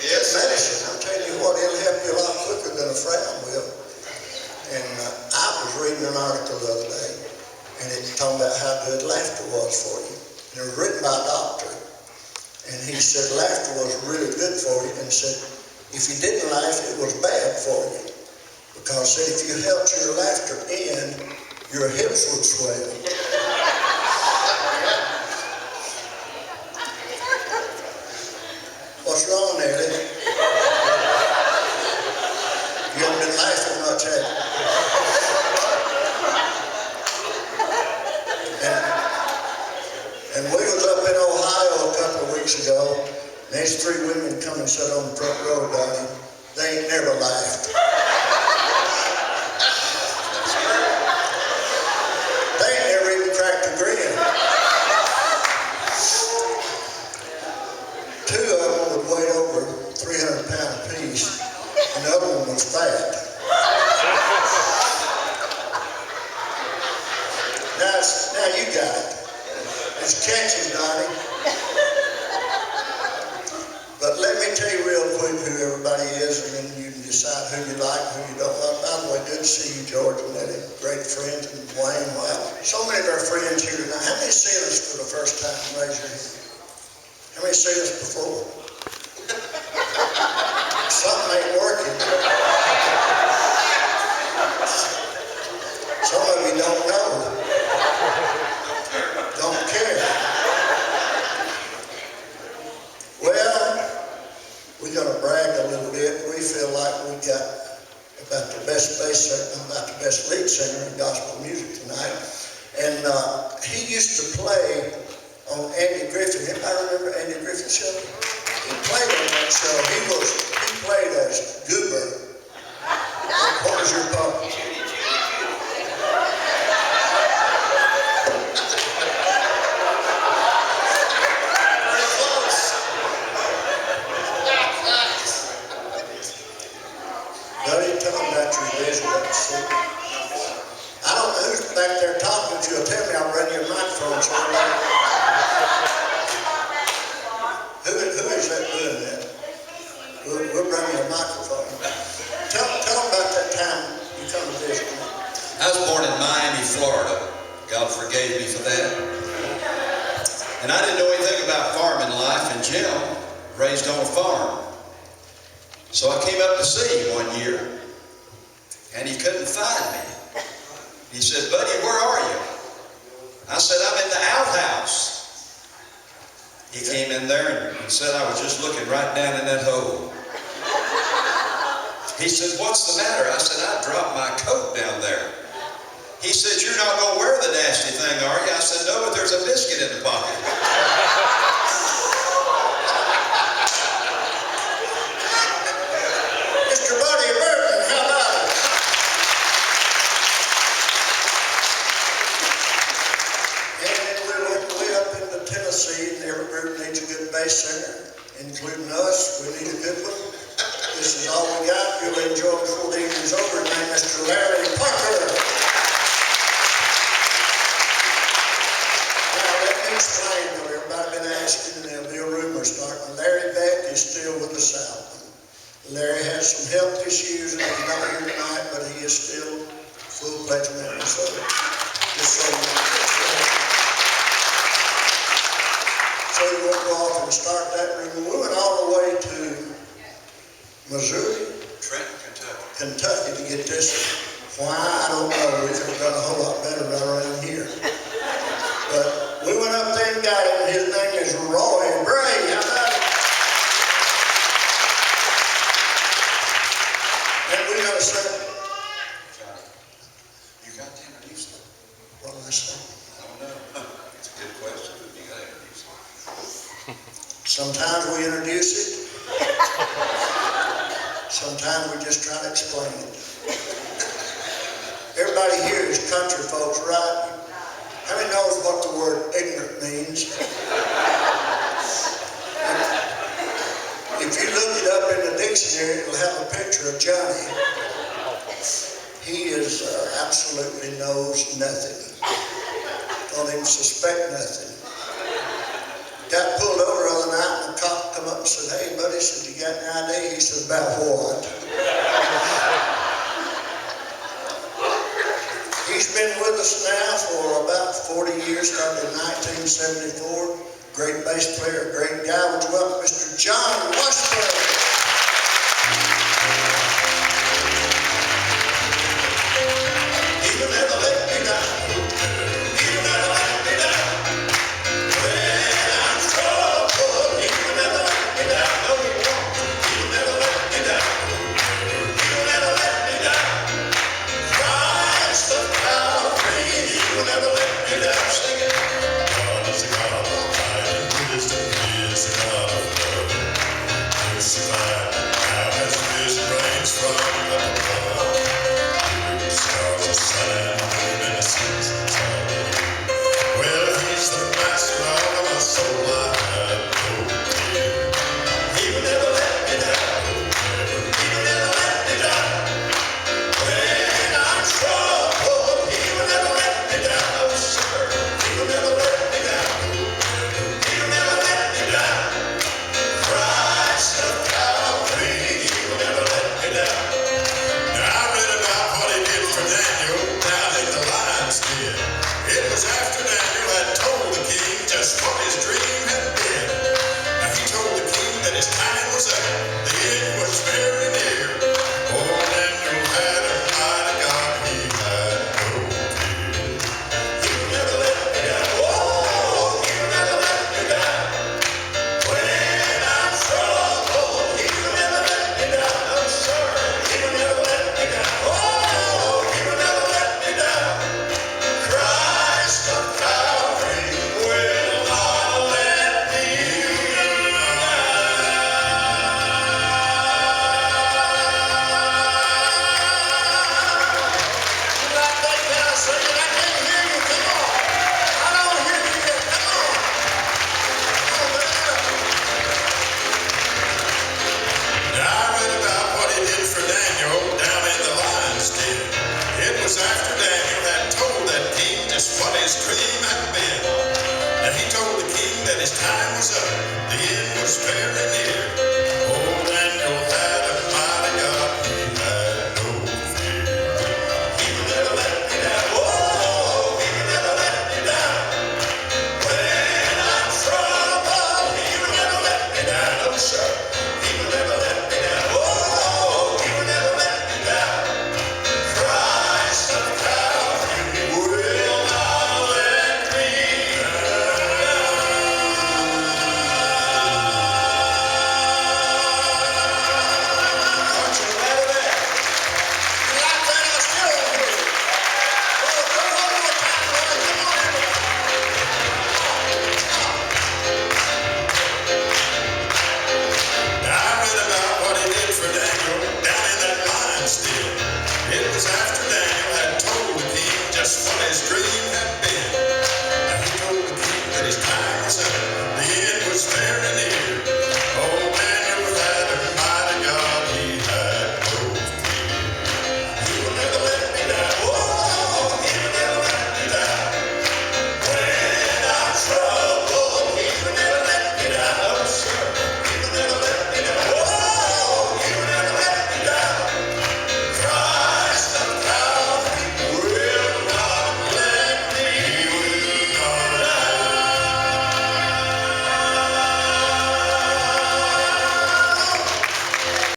Yes. Medicine, I'm telling you what, it'll help you a lot quicker than a frown will. And I was reading an article the other day, and it's talking about how good laughter was for you. And it was written by a doctor. And he said laughter was really good for you, and said if you didn't laugh, it was bad for you. Because said if you held your laughter in, your hips would swell. What's wrong, Nellie? You haven't been laughing much, have you? And we was up in Ohio a couple of weeks ago, and there's 3 women come and sat on the front row, darling. They ain't never laughed. They ain't never even cracked a grin. 2 of them would weigh over 300 pounds apiece, and the other one was fat. Now you got it. It's catchy, Donnie. But let me tell you real quick who everybody is, and then you can decide who you like and who you don't like. By the way, good to see you, George and Letty. Great friends, and Wayne. Wow. So many of our friends here tonight. How many seen us for the first time? Raise your hand. How many seen us before? Something ain't working. Some of you don't know. Don't care. Well, we're going to brag a little bit. We feel like we got about the best bass singer, about the best lead singer in gospel music tonight. And he used to play on Andy Griffin. Anybody remember Andy Griffin's show? He played on that show. He played as Goober. What was your part? I don't know who's back there talking to you. Tell me, I'll bring you a microphone. So who is that doing that? We'll bring you a microphone. Tell them about that time you come to visit me. I was born in Miami, Florida. God forgave me for that. And I didn't know anything about farming life, and Jim raised on a farm. So I came up to see him one year, and he couldn't find me. He said, "Buddy, where are you?" I said, "I'm in the outhouse." He came in there and said I was just looking right down in that hole. He said, "What's the matter?" I said, "I dropped my coat down there." He said, "You're not going to wear the nasty thing, are you?" I said, "No, but there's a biscuit in the pocket." Mr. Buddy Burton, how about it? And we went way up into Tennessee, and every group needs a good bass singer, including us. We need a good one. This is all we got. You'll enjoy it before the evening's over. His name is Mr. Larry Parker. Now, let me explain, though. Everybody been asking, and there'll be a rumor starting. Larry Beck is still with the Southmen. Larry has some health issues, and he's not here tonight, but he is still full-fledged member. So, just so you know. So you won't go off and start that room. We went all the way to Missouri, Trenton, Kentucky to get this. Why, I don't know. We could have done a whole lot better right around here. But we went up there and got him. His name is Roy Bray. How about it? And we're going to say, You got to introduce them. what did I say? I don't know. It's a good question, but you got to introduce them. Sometimes we introduce it. Sometimes we just try to explain it. Everybody here is country folks, right? How many knows what the word ignorant means? If you look it up in the dictionary, it'll have a picture of Johnny. He is absolutely knows nothing. Don't even suspect nothing. Got pulled over the other night, and the cop come up and said, "Hey, buddy," said, "you got any idea?" He said, "About what?" He's been with us now for about 40 years, started in 1974. Great bass player, great guy. Would you welcome Mr. John